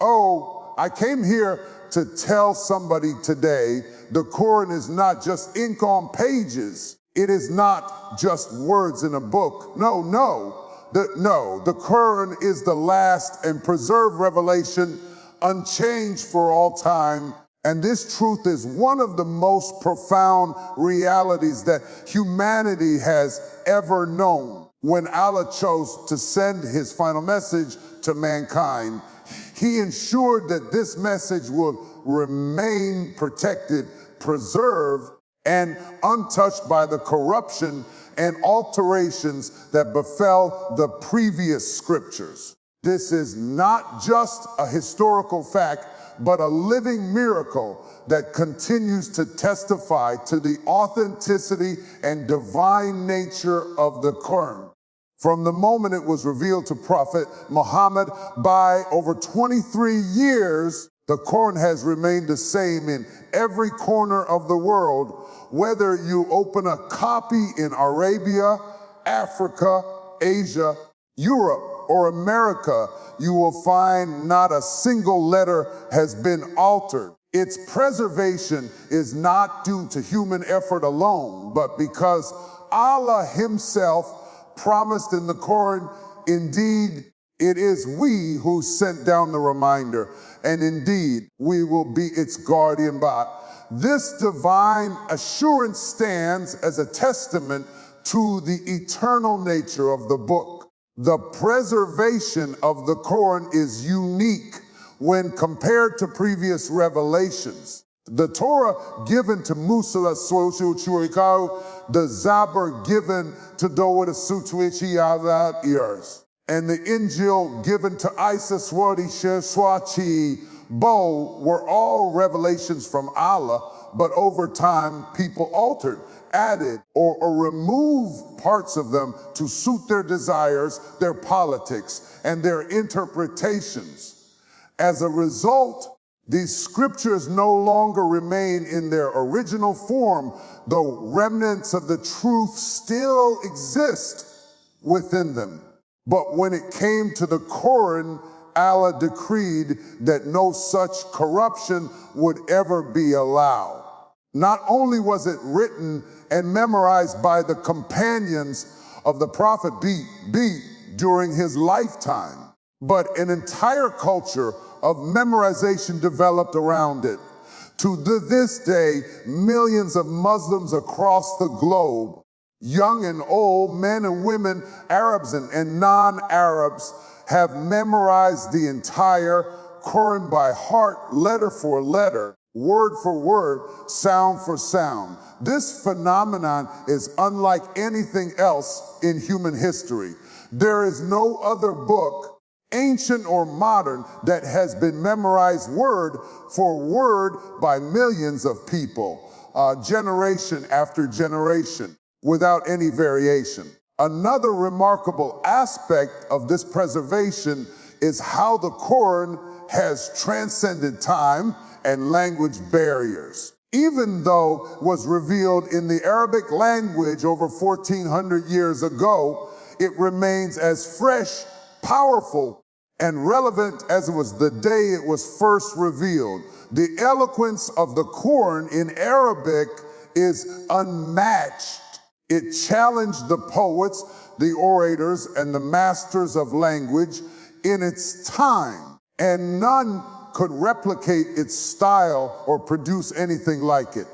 Oh, I came here to tell somebody today the Qur'an is not just ink on pages. It is not just words in a book. No. The Qur'an is the last and preserved revelation, unchanged for all time. And this truth is one of the most profound realities that humanity has ever known. When Allah chose to send his final message to mankind, he ensured that this message would remain protected, preserved, and untouched by the corruption and alterations that befell the previous scriptures. This is not just a historical fact, but a living miracle that continues to testify to the authenticity and divine nature of the Qur'an. From the moment it was revealed to Prophet Muhammad, by over 23 years, the Qur'an has remained the same in every corner of the world. Whether you open a copy in Arabia, Africa, Asia, Europe, or America, you will find not a single letter has been altered. Its preservation is not due to human effort alone, but because Allah himself promised in the Qur'an, indeed, it is we who sent down the reminder, and indeed, we will be its guardian by. This divine assurance stands as a testament to the eternal nature of the book. The preservation of the Qur'an is unique when compared to previous revelations. The Torah given to Musa, the Zabur given to Dawud, and the Injil given to Isa, were all revelations from Allah, but over time people altered, added, or removed parts of them to suit their desires, their politics, and their interpretations. As a result, these scriptures no longer remain in their original form, though remnants of the truth still exist within them. But when it came to the Qur'an, Allah decreed that no such corruption would ever be allowed. Not only was it written and memorized by the companions of the Prophet during his lifetime, but an entire culture of memorization developed around it. To this day, millions of Muslims across the globe, young and old, men and women, Arabs and non-Arabs, have memorized the entire Qur'an by heart, letter for letter, word for word, sound for sound. This phenomenon is unlike anything else in human history. There is no other book, ancient or modern, that has been memorized word for word by millions of people, generation after generation, without any variation. Another remarkable aspect of this preservation is how the Qur'an has transcended time and language barriers. Even though it was revealed in the Arabic language over 1,400 years ago, it remains as fresh, powerful, and relevant as it was the day it was first revealed. The eloquence of the Qur'an in Arabic is unmatched. It challenged the poets, the orators, and the masters of language in its time, and none could replicate its style or produce anything like it.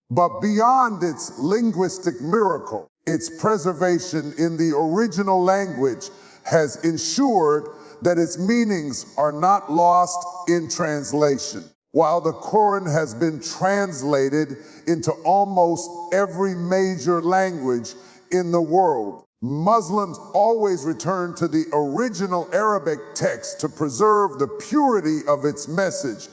But beyond its linguistic miracle, its preservation in the original language has ensured that its meanings are not lost in translation. While the Qur'an has been translated into almost every major language in the world, Muslims always return to the original Arabic text to preserve the purity of its message.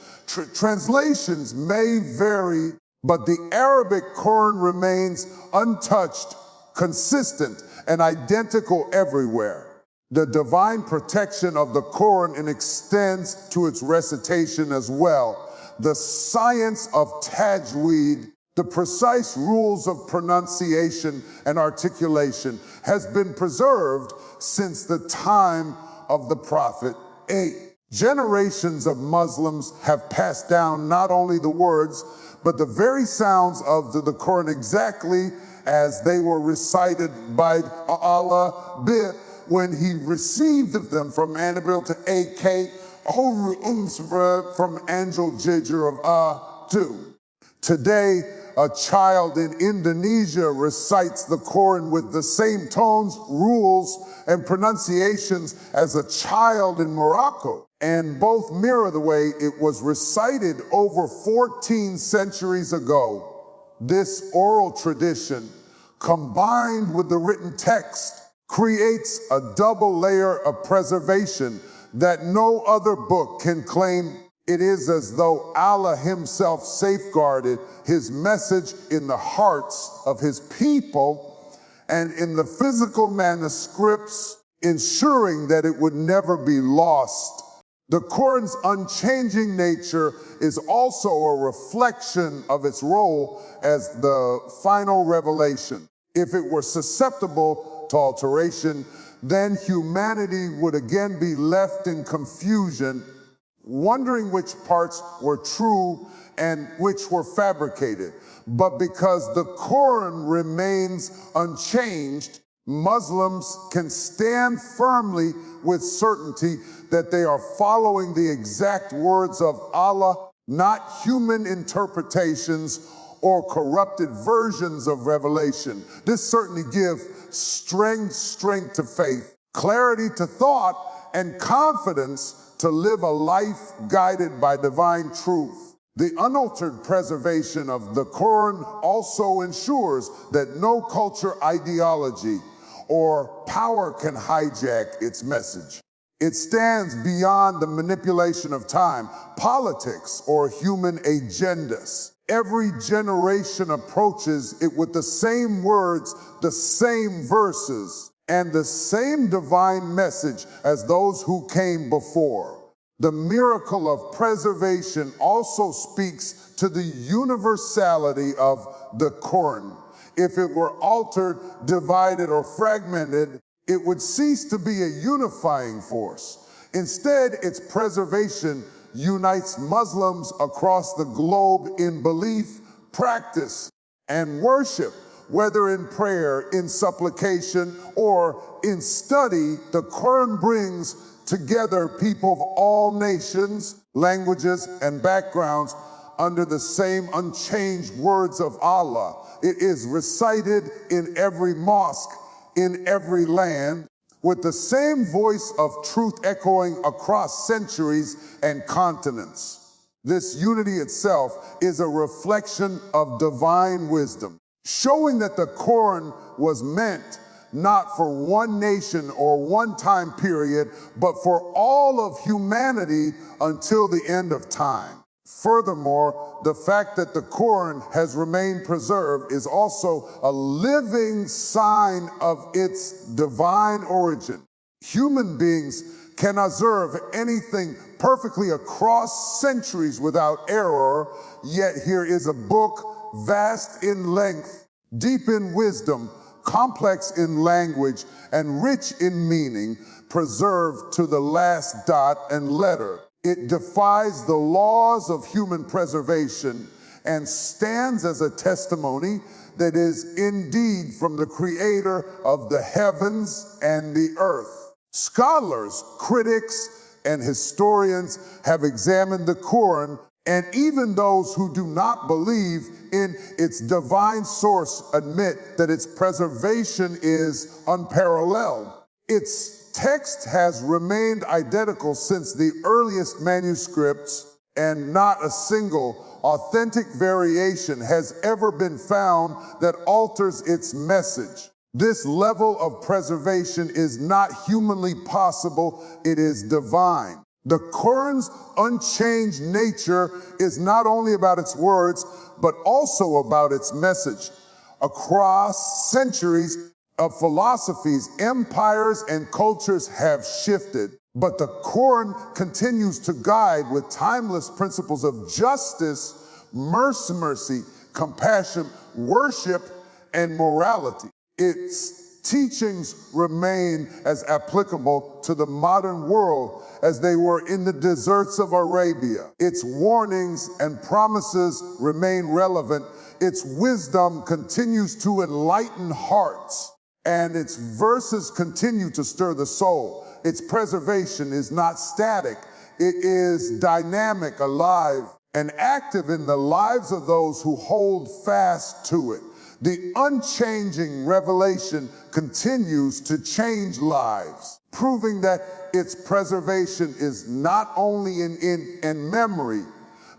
Translations may vary, but the Arabic Qur'an remains untouched, consistent, and identical everywhere. The divine protection of the Qur'an extends to its recitation as well. The science of tajweed, the precise rules of pronunciation and articulation, has been preserved since the time of the Prophet. Generations of Muslims have passed down not only the words, but the very sounds of the Qur'an exactly as they were recited by Allah when he received them from Annabelle to A.K. from Angel Jijr of A2. Today, a child in Indonesia recites the Qur'an with the same tones, rules, and pronunciations as a child in Morocco. And both mirror the way it was recited over 14 centuries ago. This oral tradition, combined with the written text, creates a double layer of preservation that no other book can claim. It is as though Allah himself safeguarded his message in the hearts of his people and in the physical manuscripts, ensuring that it would never be lost. The Qur'an's unchanging nature is also a reflection of its role as the final revelation. If it were susceptible to alteration, then humanity would again be left in confusion, wondering which parts were true and which were fabricated. But because the Qur'an remains unchanged, Muslims can stand firmly with certainty that they are following the exact words of Allah, not human interpretations or corrupted versions of revelation. This certainly gives strength to faith, clarity to thought, and confidence to live a life guided by divine truth. The unaltered preservation of the Qur'an also ensures that no culture, ideology, or power can hijack its message. It stands beyond the manipulation of time, politics, or human agendas. Every generation approaches it with the same words, the same verses, and the same divine message as those who came before. The miracle of preservation also speaks to the universality of the Qur'an. If it were altered, divided, or fragmented, it would cease to be a unifying force. Instead, its preservation unites Muslims across the globe in belief, practice, and worship. Whether in prayer, in supplication, or in study, the Qur'an brings together people of all nations, languages, and backgrounds under the same unchanged words of Allah. It is recited in every mosque, in every land, with the same voice of truth echoing across centuries and continents. This unity itself is a reflection of divine wisdom, showing that the Qur'an was meant not for one nation or one time period, but for all of humanity until the end of time. Furthermore, the fact that the Qur'an has remained preserved is also a living sign of its divine origin. Human beings can observe anything perfectly across centuries without error, yet here is a book vast in length, deep in wisdom, complex in language, and rich in meaning, preserved to the last dot and letter. It defies the laws of human preservation and stands as a testimony that is indeed from the Creator of the heavens and the earth. Scholars, critics, and historians have examined the Qur'an, and even those who do not believe in its divine source admit that its preservation is unparalleled. Its text has remained identical since the earliest manuscripts, and not a single authentic variation has ever been found that alters its message. This level of preservation is not humanly possible, it is divine. The Qur'an's unchanged nature is not only about its words, but also about its message. Across centuries of philosophies, empires, and cultures have shifted, but the Qur'an continues to guide with timeless principles of justice, mercy, compassion, worship, and morality. Its teachings remain as applicable to the modern world as they were in the deserts of Arabia. Its warnings and promises remain relevant. Its wisdom continues to enlighten hearts, and its verses continue to stir the soul. Its preservation is not static. It is dynamic, alive, and active in the lives of those who hold fast to it. The unchanging revelation continues to change lives, proving that its preservation is not only in memory,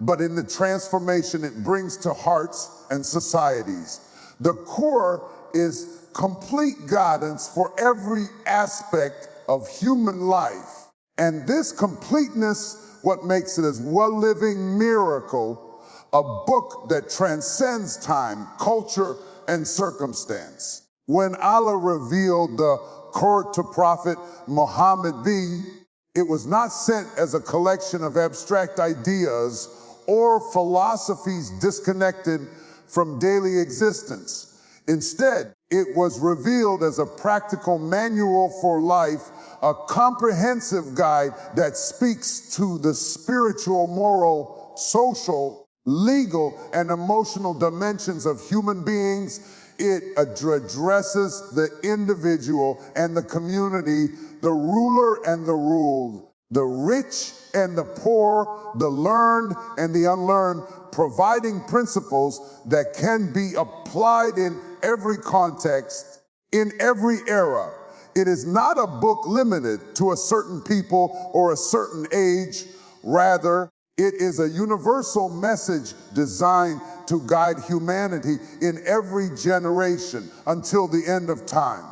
but in the transformation it brings to hearts and societies. The Qur'an is complete guidance for every aspect of human life. And this completeness, what makes it as a living miracle, a book that transcends time, culture, and circumstance. When Allah revealed the Qur'an to Prophet Muhammad, it was not sent as a collection of abstract ideas or philosophies disconnected from daily existence. Instead, it was revealed as a practical manual for life, a comprehensive guide that speaks to the spiritual, moral, social, legal, and emotional dimensions of human beings. It addresses the individual and the community, the ruler and the ruled, the rich and the poor, the learned and the unlearned, providing principles that can be applied in every context, in every era. It is not a book limited to a certain people or a certain age. Rather, it is a universal message designed to guide humanity in every generation until the end of time.